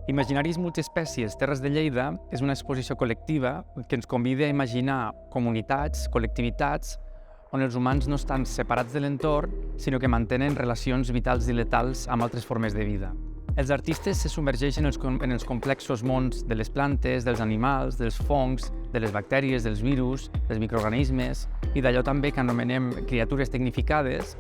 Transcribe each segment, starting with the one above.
Imaginaris multiespècies Terres de Lleida és una exposició col·lectiva que ens convida a imaginar comunitats, col·lectivitats, on els humans no estan separats de l'entorn, sinó que mantenen relacions vitals i letals amb altres formes de vida. Els artistes se submergeixen en els complexos mons de les plantes, dels animals, dels fongs, de les bactèries, dels virus, dels microorganismes i d'allò també que anomenem criatures tecnificades,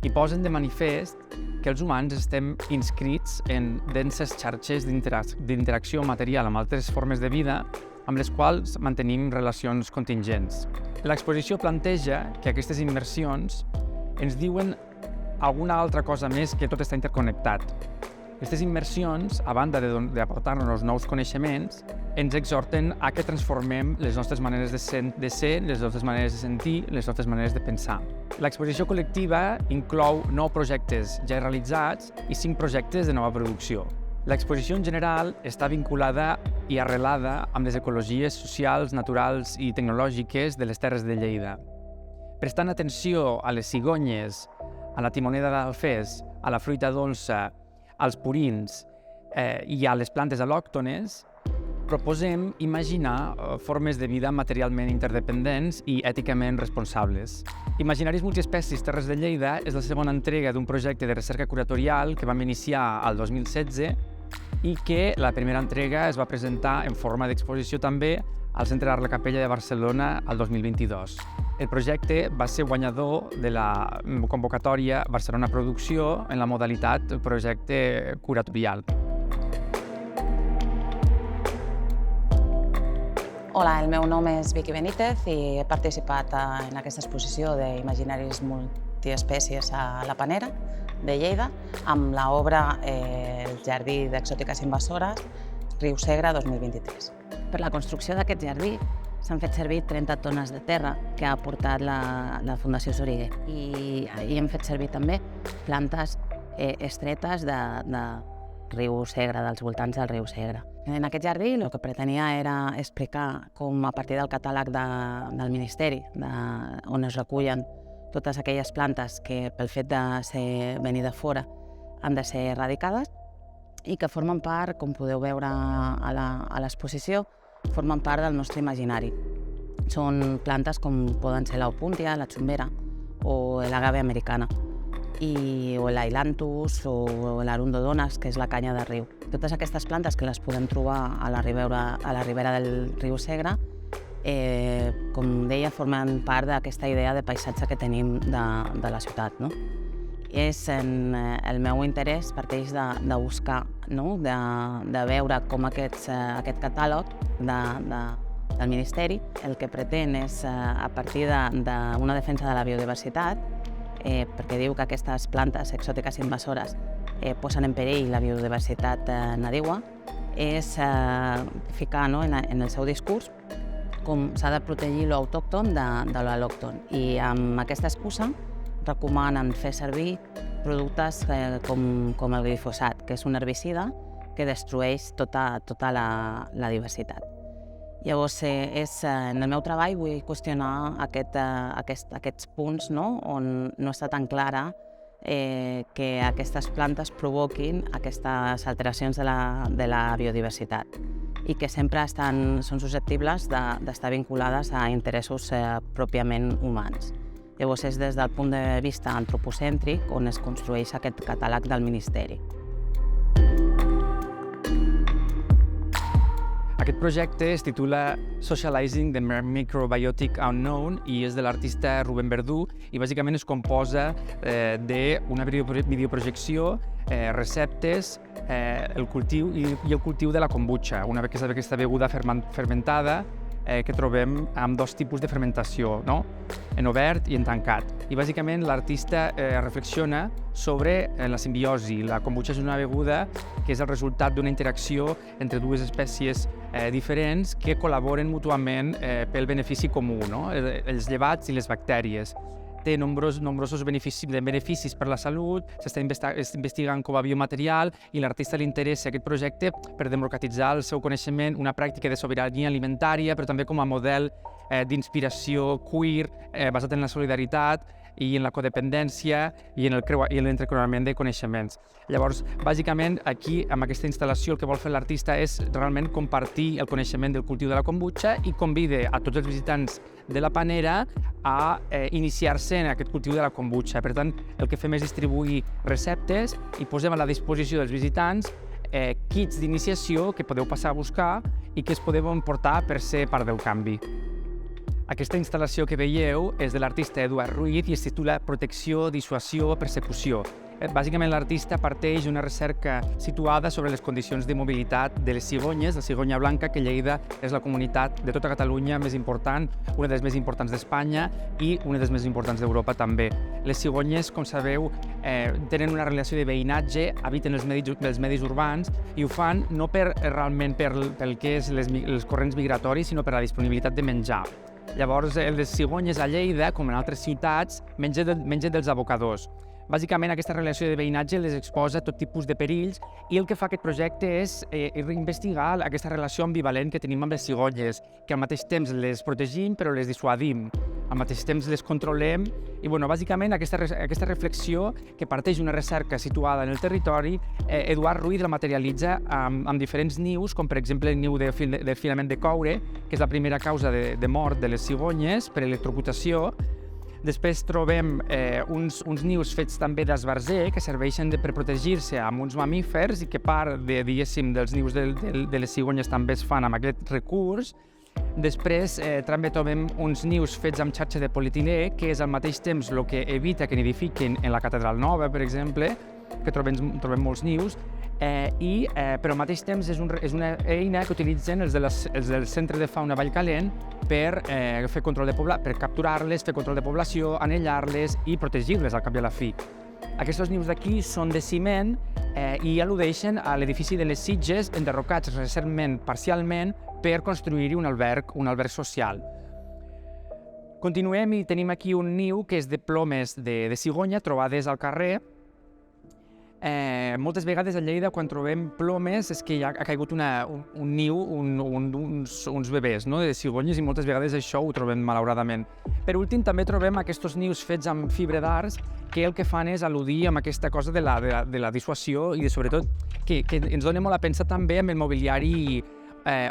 i posen de manifest que els humans estem inscrits en denses xarxes d'interacció material amb altres formes de vida amb les quals mantenim relacions contingents. L'exposició planteja que aquestes immersions ens diuen alguna altra cosa més que tot està interconnectat. Aquestes immersions, a banda d'aportar-nos nous coneixements, ens exhorten a que transformem les nostres maneres de ser, les nostres maneres de sentir, les nostres maneres de pensar. L'exposició col·lectiva inclou 9 projectes ja realitzats i 5 projectes de nova producció. L'exposició en general està vinculada i arrelada amb les ecologies socials, naturals i tecnològiques de les Terres de Lleida. Prestant atenció a les cigonyes, a la timoneda d'Alfés, a la fruita dolça, als purins i a les plantes al·lòctones, proposem imaginar formes de vida materialment interdependents i èticament responsables. Imaginaris multiespècies Terres de Lleida és la segona entrega d'un projecte de recerca curatorial que vam iniciar al 2016 i que la primera entrega es va presentar en forma d'exposició també al Centre d'Art La Capella de Barcelona al 2022. El projecte va ser guanyador de la convocatòria Barcelona Producció en la modalitat projecte curatorial. Hola, el meu nom és Vicky Benítez i he participat en aquesta exposició d'imaginaris multiespècies a la Panera de Lleida amb l'obra El jardí d'exòtiques invasores, Riu Segre 2023. Per la construcció d'aquest jardí s'han fet servir 30 tones de terra que ha aportat la Fundació Soriguer i hem fet servir també plantes estretes de riu Segre, dels voltants del riu Segre. En aquest jardí el que pretenia era explicar com a partir del catàleg del Ministeri, on es recullen totes aquelles plantes que pel fet de venir de fora han de ser erradicades i que formen part, com podeu veure a l'exposició, formen part del nostre imaginari. Són plantes com poden ser l'Opuntia, la xombera o l'agave americana, o l'ailanthus o l'arundodones, que és la canya de riu. Totes aquestes plantes que les podem trobar a la ribera del riu Segre, com deia, formen part d'aquesta idea de paisatge que tenim de la ciutat. El meu interès parteix de buscar, de veure com aquest catàleg del Ministeri el que pretén és, a partir d'una defensa de la biodiversitat, perquè diu que aquestes plantes exòtiques invasores posen en perill la biodiversitat nadiua, és ficar en el seu discurs com s'ha de protegir l'autòcton de l'al·lòcton. I amb aquesta excusa recomanen fer servir productes com el glifosat, que és un herbicida que destrueix tota la diversitat. Llavors, en el meu treball vull qüestionar aquests punts on no està tan clara que aquestes plantes provoquin aquestes alteracions de la biodiversitat i que sempre són susceptibles d'estar vinculades a interessos pròpiament humans. Llavors, és des del punt de vista antropocèntric on es construeix aquest catàleg del Ministeri. Aquest projecte es titula Socializing the Microbiotic Unknown i és de l'artista Rubén Verdú i bàsicament es composa d'una videoprojecció, receptes, el cultiu i el cultiu de la kombucha, aquesta beguda fermentada que trobem amb 2 tipus de fermentació, en obert i en tancat. I bàsicament l'artista reflexiona sobre la simbiosi. La kombucha és una beguda que és el resultat d'una interacció entre 2 espècies diferents que col·laboren mútuament pel benefici comú, els llevats i les bactèries. Té nombrosos beneficis per la salut, s'està investigant com a biomaterial i l'artista li interessa aquest projecte per democratitzar el seu coneixement, una pràctica de sobirania alimentària, però també com a model d'inspiració queer basat en la solidaritat i en la codependència i en l'entrecreuament de coneixements. Llavors, bàsicament, aquí, amb aquesta instal·lació, el que vol fer l'artista és realment compartir el coneixement del cultiu de la kombucha i convida a tots els visitants de la Panera a iniciar-se en aquest cultiu de la kombucha. Per tant, el que fem és distribuir receptes i posem a la disposició dels visitants kits d'iniciació que podeu passar a buscar i que es podeu emportar per ser part del canvi. Aquesta instal·lació que veieu és de l'artista Eduard Ruiz i es titula Protecció, dissuasió, persecució. Bàsicament l'artista parteix d'una recerca situada sobre les condicions de mobilitat de les cigonyes, la cigonya blanca, que Lleida és la comunitat de tota Catalunya més important, una de les més importants d'Espanya i una de les més importants d'Europa també. Les cigonyes, com sabeu, tenen una relació de veïnatge, habiten els medis urbans i ho fan no realment pel que és els corrents migratoris, sinó per la disponibilitat de menjar. Llavors, les cigonyes a Lleida, com en altres ciutats, mengen dels abocadors. Bàsicament, aquesta relació de veïnatge les exposa a tot tipus de perills i el que fa aquest projecte és investigar aquesta relació ambivalent que tenim amb les cigonyes, que al mateix temps les protegim però les dissuadim, al mateix temps les controlem i, bàsicament, aquesta reflexió que parteix d'una recerca situada en el territori, Eduard Ruiz la materialitza amb diferents nius, com per exemple el niu de filament de coure, que és la primera causa de mort de les cigonyes per electrocutació. Després trobem uns nius fets també d'esbarzer que serveixen per protegir-se amb uns mamífers i que part dels nius de les cigonyes també es fan amb aquest recurs. Després també trobem uns nius fets amb xarxa de polietilè, que és al mateix temps el que evita que nidifiquin en la Catedral Nova, per exemple, que trobem molts nius, però al mateix temps és una eina que utilitzen els del Centre de Fauna Vallcalent per fer control per capturar-les, fer control de població, anellar-les i protegir-les al cap i a la fi. Aquests nius d'aquí són de ciment i al·ludeixen a l'edifici de les Sitges, enderrocats recentment parcialment per construir-hi un alberg social. Continuem i tenim aquí un niu que és de plomes de cigonya trobades al carrer. Moltes vegades a Lleida, quan trobem plomes, és que ja ha caigut un niu, uns bebès de cigonyes, i moltes vegades això ho trobem malauradament. Per últim, també trobem aquests nius fets amb fibra d'arç, que el que fan és al·ludir amb aquesta cosa de la dissuasió i sobretot que ens dona molt a pensar també amb el mobiliari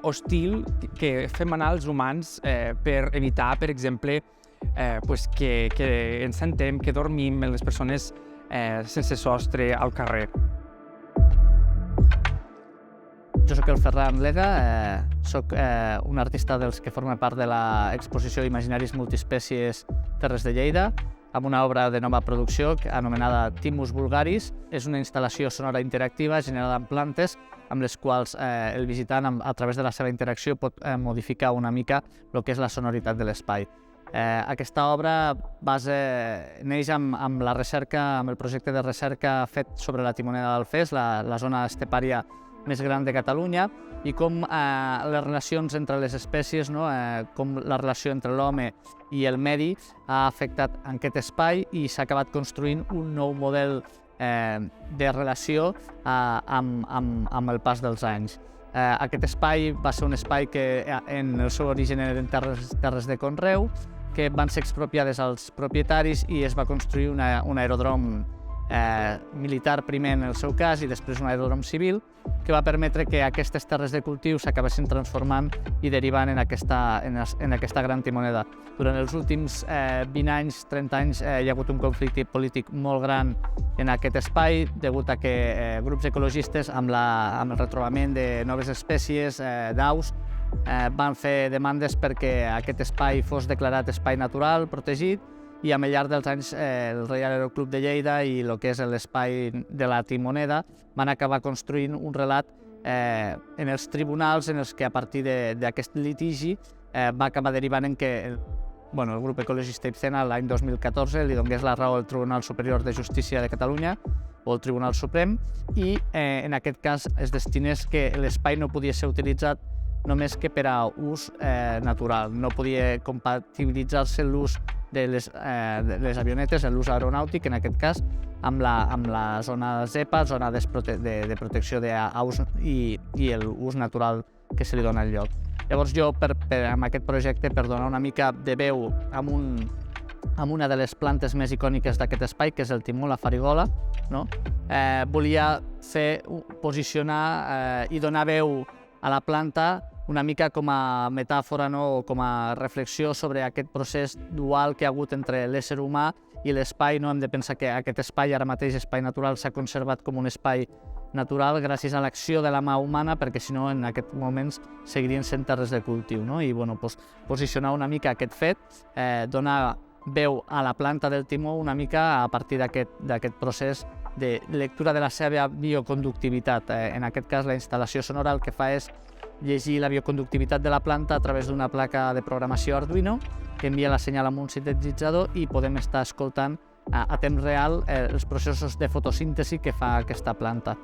hostil que fem anar els humans per evitar, per exemple, que ens sentem, que dormim les persones sense sostre al carrer. Jo soc el Ferran Lega, soc un artista dels que forma part de l'exposició Imaginaris Multiespècies Terres de Lleida, amb una obra de nova producció anomenada Thymus vulgaris. És una instal·lació sonora interactiva generada en plantes amb les quals el visitant, a través de la seva interacció, pot modificar una mica el que és la sonoritat de l'espai. Aquesta obra neix amb el projecte de recerca fet sobre la Timoneda d'Alfés, la zona estepària més gran de Catalunya, i com les relacions entre les espècies, com la relació entre l'home i el medi ha afectat aquest espai i s'ha acabat construint un nou model de relació amb el pas dels anys. Aquest espai va ser un espai que en el seu origen eren terres de conreu, que van ser expropiades als propietaris i es va construir un aerodrom militar primer en el seu cas i després un aerodrom civil, que va permetre que aquestes terres de cultiu s'acabessin transformant i derivant en aquesta gran Timoneda. Durant els últims 20 anys, 30 anys, hi ha hagut un conflicte polític molt gran en aquest espai, degut a que grups ecologistes, amb el retrobament de noves espècies d'aus, van fer demandes perquè aquest espai fos declarat espai natural protegit, i al llarg dels anys el Reial Aeroclub de Lleida i el que és l'espai de la Timoneda van acabar construint un relat en els tribunals en els que a partir d'aquest litigi va acabar derivant en que el grup ecologista Ibcena l'any 2014 li donés la raó al Tribunal Superior de Justícia de Catalunya o el Tribunal Suprem, i en aquest cas es destinés que l'espai no podia ser utilitzat només que per a ús natural. No podia compatibilitzar-se l'ús de les avionetes, l'ús aeronàutic, en aquest cas, amb la zona ZEPA, zona de protecció d'aus, i l'ús natural que se li dona al lloc. Llavors jo, amb aquest projecte, per donar una mica de veu amb un amb una de les plantes més icòniques d'aquest espai, que és el timó, la farigola, no? Volia posicionar i donar veu a la planta una mica com a metàfora, no? O com a reflexió sobre aquest procés dual que hi ha hagut entre l'ésser humà i l'espai. No? Hem de pensar que aquest espai, ara mateix espai natural, s'ha conservat com un espai natural gràcies a l'acció de la mà humana, perquè si no en aquests moments seguirien sent terres de cultiu. No? I posicionar una mica aquest fet, donar veu a la planta del timó una mica a partir d'aquest procés de lectura de la seva bioconductivitat. En aquest cas, la instal·lació sonora el que fa és llegir la bioconductivitat de la planta a través d'una placa de programació Arduino que envia la senyal amb un sintetitzador i podem estar escoltant a temps real els processos de fotosíntesi que fa aquesta planta.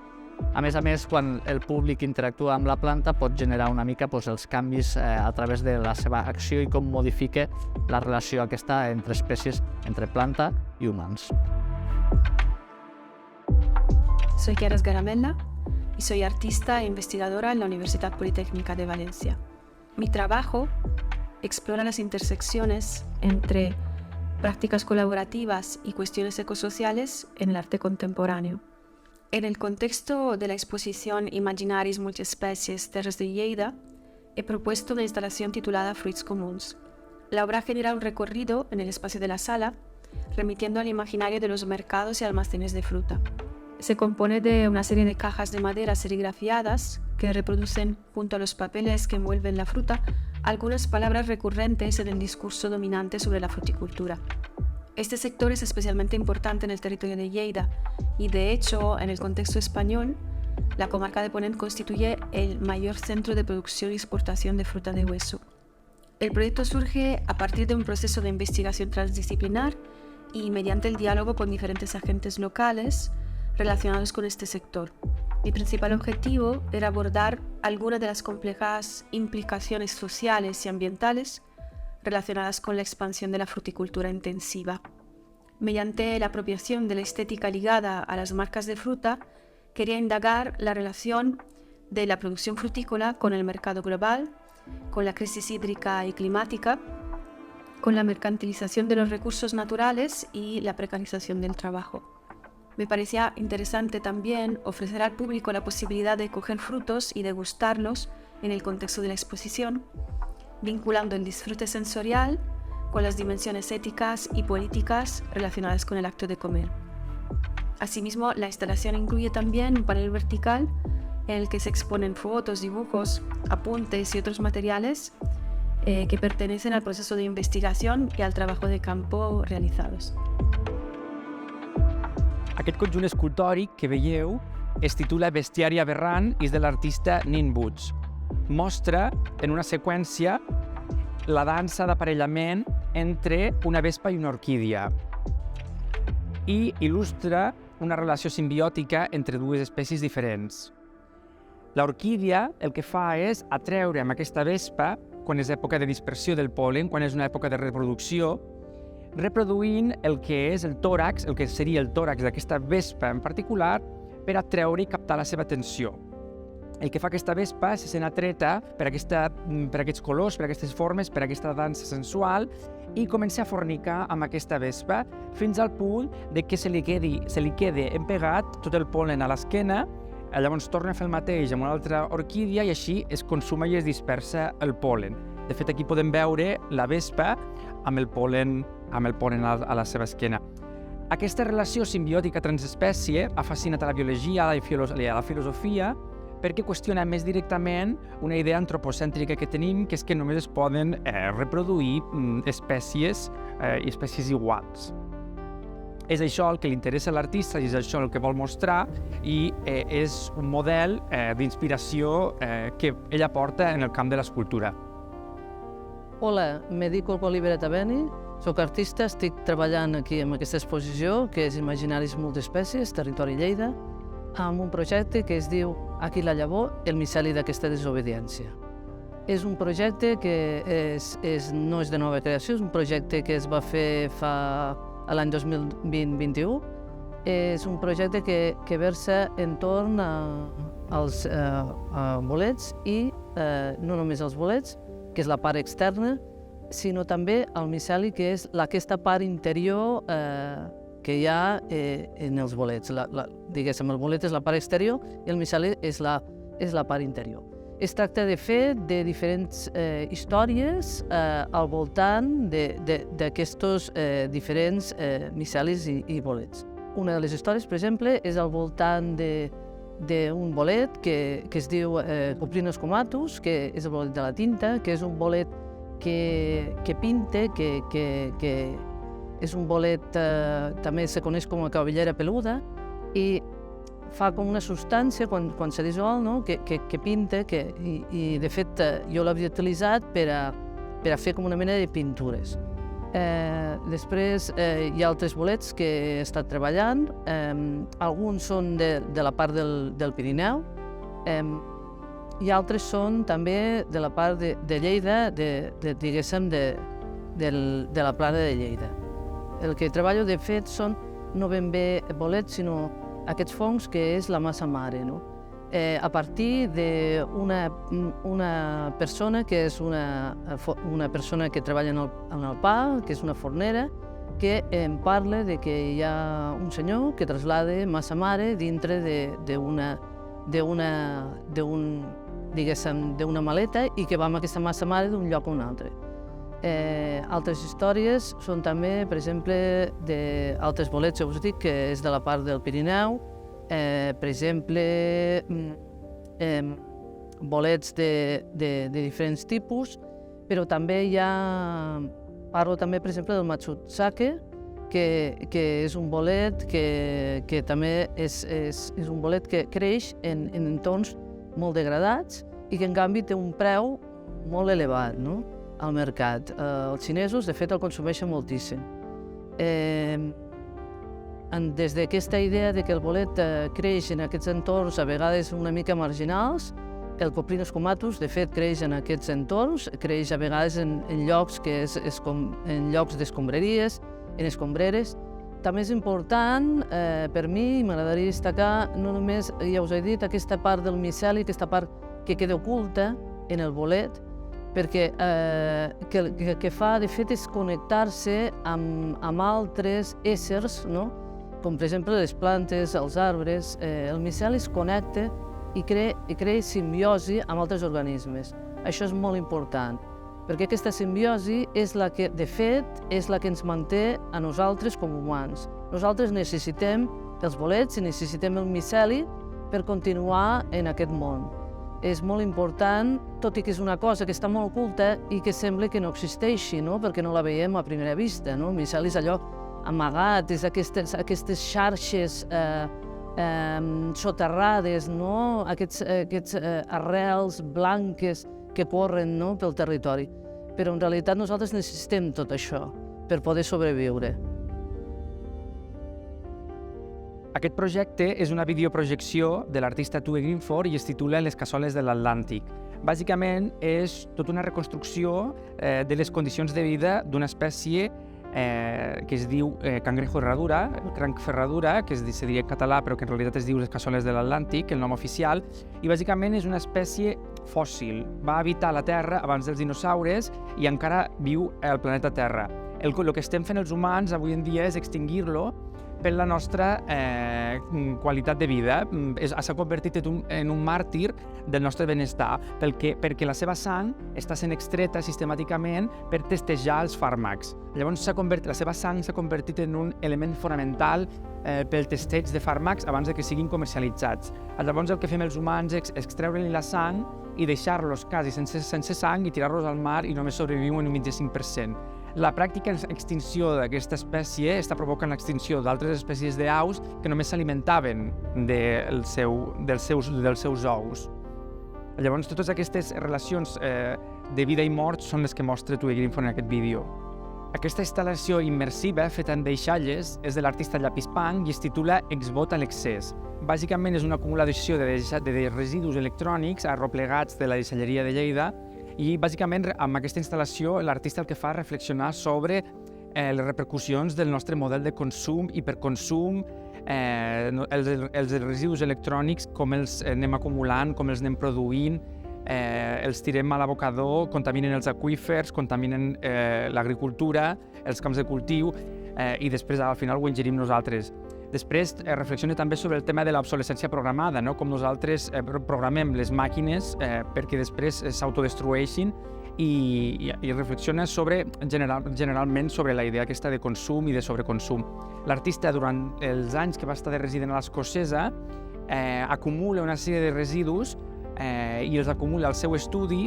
A més, quan el públic interactua amb la planta pot generar una mica els canvis a través de la seva acció i com modifica la relació aquesta entre espècies, entre planta i humans. Soy Chiara Sgaramella y soy artista e investigadora en la Universidad Politécnica de Valencia. Mi trabajo explora las intersecciones entre prácticas colaborativas y cuestiones ecosociales en el arte contemporáneo. En el contexto de la exposición Imaginaris Multiespecies Terres de Lleida, he propuesto una instalación titulada Fruits Comuns. La obra genera un recorrido en el espacio de la sala, remitiendo al imaginario de los mercados y almacenes de fruta. Se compone de una serie de cajas de madera serigrafiadas que reproducen, junto a los papeles que envuelven la fruta, algunas palabras recurrentes en el discurso dominante sobre la fruticultura. Este sector es especialmente importante en el territorio de Lleida y, de hecho, en el contexto español, la comarca de Ponent constituye el mayor centro de producción y exportación de fruta de hueso. El proyecto surge a partir de un proceso de investigación transdisciplinar y mediante el diálogo con diferentes agentes locales relacionados con este sector. Mi principal objetivo era abordar algunas de las complejas implicaciones sociales y ambientales relacionadas con la expansión de la fruticultura intensiva. Mediante la apropiación de la estética ligada a las marcas de fruta, quería indagar la relación de la producción frutícola con el mercado global, con la crisis hídrica y climática, con la mercantilización de los recursos naturales y la precarización del trabajo. Me parecía interesante también ofrecer al público la posibilidad de coger frutos y degustarlos en el contexto de la exposición, vinculando el disfrute sensorial con las dimensiones éticas y políticas relacionadas con el acto de comer. Asimismo, la instalación incluye también un panel vertical en el que se exponen fotos, dibujos, apuntes y otros materiales que pertenecen al proceso de investigación y al trabajo de campo realizados. Aquest conjunt escultòric que veieu es titula Bestiari aberrant i és de l'artista Nin Butz. Mostra en una seqüència la dansa d'aparellament entre una vespa i una orquídia i il·lustra una relació simbiòtica entre dues espècies diferents. L'orquídia el que fa és atreure amb aquesta vespa quan és època de dispersió del pol·len, quan és una època de reproducció, reproduint el que és el tòrax, el que seria el tòrax d'aquesta vespa en particular, per atreure i captar la seva atenció. El que fa aquesta vespa se sent atreta per aquests colors, per aquestes formes, per aquesta dansa sensual i comença a fornicar amb aquesta vespa fins al punt de que se li quedi empegat tot el pol·len a l'esquena, llavors torna a fer el mateix amb una altra orquídia i així es consuma i es dispersa el pol·len. De fet, aquí podem veure la vespa amb el pol·len a la seva esquena. Aquesta relació simbiòtica transespècie ha fascinat a la biologia i a la filosofia perquè qüestiona més directament una idea antropocèntrica que tenim, que és que només es poden reproduir espècies i espècies iguals. És això el que li interessa a l'artista i és això el que vol mostrar i és un model d'inspiració que ella porta en el camp de l'escultura. Hola, me dic Olga Olivera Tabeni, soc artista, estic treballant aquí en aquesta exposició que és Imaginaris Multiespècies, Territori Lleida, amb un projecte que es diu Aquí la llavor, el miceli d'aquesta desobediència. És un projecte que no és de nova creació, és un projecte que es va fer l'any 2020-21. És un projecte que versa entorn als bolets i no només als bolets, que és la part externa, sinó també el miceli, que és aquesta part interior que hi ha en els bolets. Diguéssim, el bolet és la part exterior i el miceli és la part interior. Es tracta de fer de diferents històries al voltant d'aquestos diferents micelis i bolets. Una de les històries, per exemple, és al voltant d'un bolet que es diu Cuprinus comatus, que és el bolet de la tinta, que és un bolet que pinta, que és un bolet, també se coneix com a cabellera peluda, i fa com una substància, quan se dissol, no? que pinta, i de fet jo l'havia utilitzat per a fer com una mena de pintures. Després hi ha altres bolets que he estat treballant, alguns són de la part del Pirineu, i altres són també de la part de Lleida, diguéssim, de la plana de Lleida. El que treballo, de fet, són no ben bé bolets, sinó aquests fongs que és la massa mare, no? A partir d'una persona que és una persona que treballa en el pa, que és una fornera, que em parla de que hi ha un senyor que traslada massa mare dintre d'una maleta i que va amb aquesta massa mare d'un lloc a un altre. Altres històries són també, per exemple, d'altres bolets, ja us dic, que és de la part del Pirineu, per exemple, bolets de diferents tipus, però també parlo també, per exemple, del Matsutsake, que és un bolet que també és un bolet que creix en entorns molt degradats i que, en canvi, té un preu molt elevat, no?, al mercat. Els xinesos, de fet, el consumeixen moltíssim. Des d'aquesta idea de que el bolet creix en aquests entorns a vegades una mica marginals, el Cuprinus comatus, de fet, creix en aquests entorns, creix a vegades en llocs en llocs d'escombraries, en escombreres. També és important, per mi, m'agradaria destacar, no només, ja us he dit, aquesta part del miceli, aquesta part que queda oculta en el bolet, perquè el que fa, de fet, és connectar-se amb altres éssers, no?, com per exemple les plantes, els arbres. El miceli es connecta i crea simbiosi amb altres organismes. Això és molt important, perquè aquesta simbiosi és la que, de fet, és la que ens manté a nosaltres com humans. Nosaltres necessitem els bolets i necessitem el miceli per continuar en aquest món. És molt important, tot i que és una cosa que està molt oculta i que sembla que no existeixi, no?, perquè no la veiem a primera vista, no? El miceli és allò amagat, és aquestes xarxes soterrades, no?, aquests arrels blanques que corren, no?, pel territori. Però en realitat nosaltres necessitem tot això per poder sobreviure. Aquest projecte és una videoprojecció de l'artista Tue Greenford i es titula Les cassoles de l'Atlàntic. Bàsicament és tota una reconstrucció de les condicions de vida d'una espècie que es diu cangrejo herradura, cranc ferradura, que se diria en català però que en realitat es diu les cassoles de l'Atlàntic, el nom oficial, i bàsicament és una espècie fòssil. Va habitar la Terra abans dels dinosaures i encara viu al planeta Terra. El que estem fent els humans avui en dia és extingir-lo per la nostra qualitat de vida. S'ha convertit en un màrtir del nostre benestar, perquè la seva sang està sent extreta sistemàticament per testejar els fàrmacs. Llavors la seva sang s'ha convertit en un element fonamental pel testeig de fàrmacs abans que siguin comercialitzats. Llavors el que fem els humans és extreure-li la sang i deixar-los quasi sense sang i tirar-los al mar i només sobreviuen un 25%. La pràctica extinció d'aquesta espècie està provocant l'extinció d'altres espècies d'aus que només s'alimentaven dels seus ous. Llavors, totes aquestes relacions de vida i mort són les que mostra Tue Greenford en aquest vídeo. Aquesta instal·lació immersiva feta en deixalles és de l'artista Llapis Punk i es titula Exvot a l'excés. Bàsicament és una acumulació de residus electrònics arreplegats de la deixalleria de Lleida i bàsicament amb aquesta instal·lació l'artista el que fa és reflexionar sobre les repercussions del nostre model de consum, hiperconsum, els residus electrònics, com els anem acumulant, com els anem produint, els tirem a l'abocador, contaminen els aqüífers, contaminen l'agricultura, els camps de cultiu, i després al final ho ingerim nosaltres. Després reflexiona també sobre el tema de l'obsolescència programada, no? Com nosaltres programem les màquines perquè després s'autodestrueixin, i reflexiona generalment sobre la idea aquesta de consum i de sobreconsum. L'artista, durant els anys que va estar de resident a l'Escocesa, acumula una sèrie de residus i els acumula al seu estudi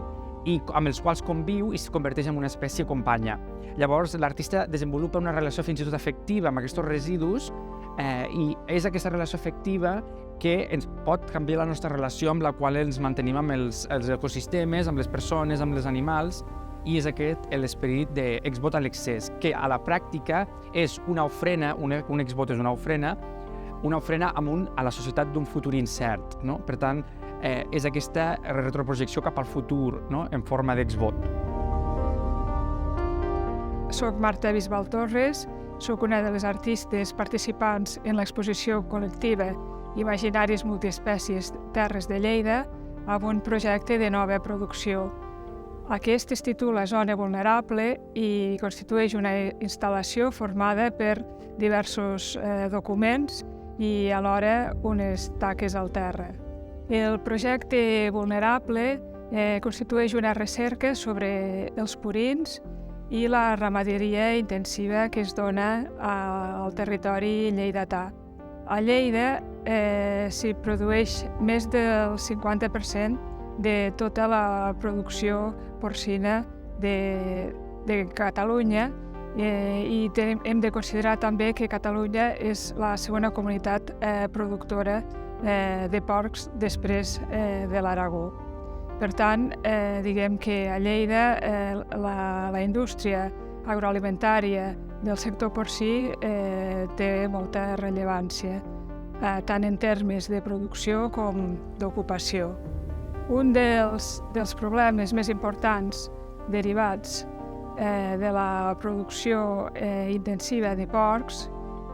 i amb els quals conviu i es converteix en una espècie companya. Llavors, l'artista desenvolupa una relació fins i tot afectiva amb aquests residus i és aquesta relació afectiva que ens pot canviar la nostra relació amb la qual ens mantenim amb els ecosistemes, amb les persones, amb els animals, i és aquest l'esperit d'exvot a l'excés, que a la pràctica és una ofrena, un exvot és una ofrena a la societat d'un futur incert, no? Per tant, és aquesta retroprojecció cap al futur, no? En forma d'exvot. Soc Marta Bisbal Torres, soc una de les artistes participants en l'exposició col·lectiva Imaginaris multiespècies Terres de Lleida amb un projecte de nova producció. Aquest es titula Zona Vulnerable i constitueix una instal·lació formada per diversos documents i alhora unes taques al terra. El projecte Vulnerable constitueix una recerca sobre els purins i la ramaderia intensiva que es dona al territori lleidatà. A Lleida s'hi produeix més del 50% de tota la producció porcina de Catalunya i hem de considerar també que Catalunya és la segona comunitat productora de porcs després de l'Aragó. Per tant, diguem que a Lleida la indústria agroalimentària del sector porcí té molta rellevància, tant en termes de producció com d'ocupació. Un dels problemes més importants derivats de la producció intensiva de porcs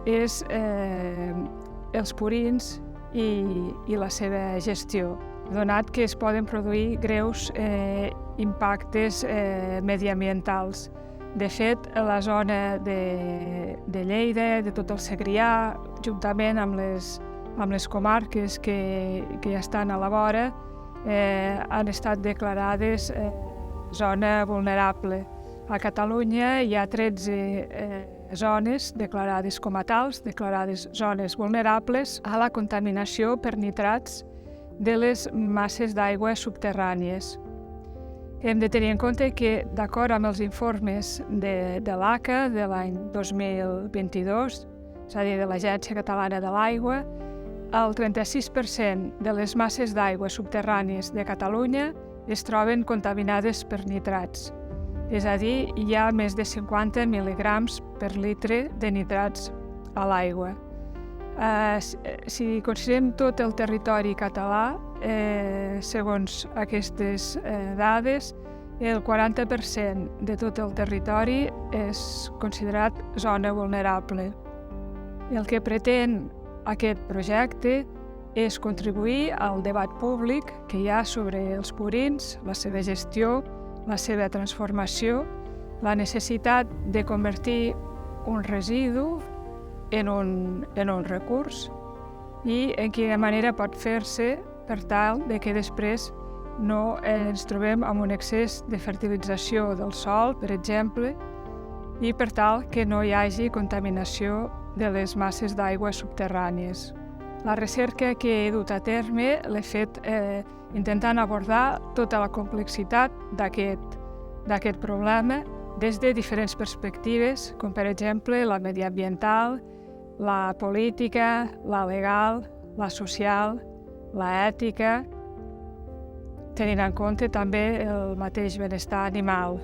és els purins i la seva gestió, donat que es poden produir greus impactes mediambientals. De fet, la zona de Lleida, de tot el Segrià, juntament amb les comarques que ja estan a la vora, han estat declarades zona vulnerable. A Catalunya hi ha 13 zones declarades com a tals, declarades zones vulnerables a la contaminació per nitrats de les masses d'aigua subterrànies. Hem de tenir en compte que, d'acord amb els informes de l'ACA de l'any 2022, és a dir, de l'Agència Catalana de l'Aigua, el 36% de les masses d'aigua subterrànies de Catalunya es troben contaminades per nitrats. És a dir, hi ha més de 50 mil·ligrams per litre de nitrats a l'aigua. Si considerem tot el territori català, segons aquestes dades, el 40% de tot el territori és considerat zona vulnerable. El que pretén aquest projecte és contribuir al debat públic que hi ha sobre els purins, la seva gestió, la seva transformació, la necessitat de convertir un residu en un recurs i en quina manera pot fer-se per tal de que després no ens trobem amb un excés de fertilització del sòl, per exemple, i per tal que no hi hagi contaminació de les masses d'aigua subterrànies. La recerca que he dut a terme l'he fet intentant abordar tota la complexitat d'aquest problema des de diferents perspectives, com per exemple la mediambiental, la política, la legal, la social, la ètica, tenint en compte també el mateix benestar animal.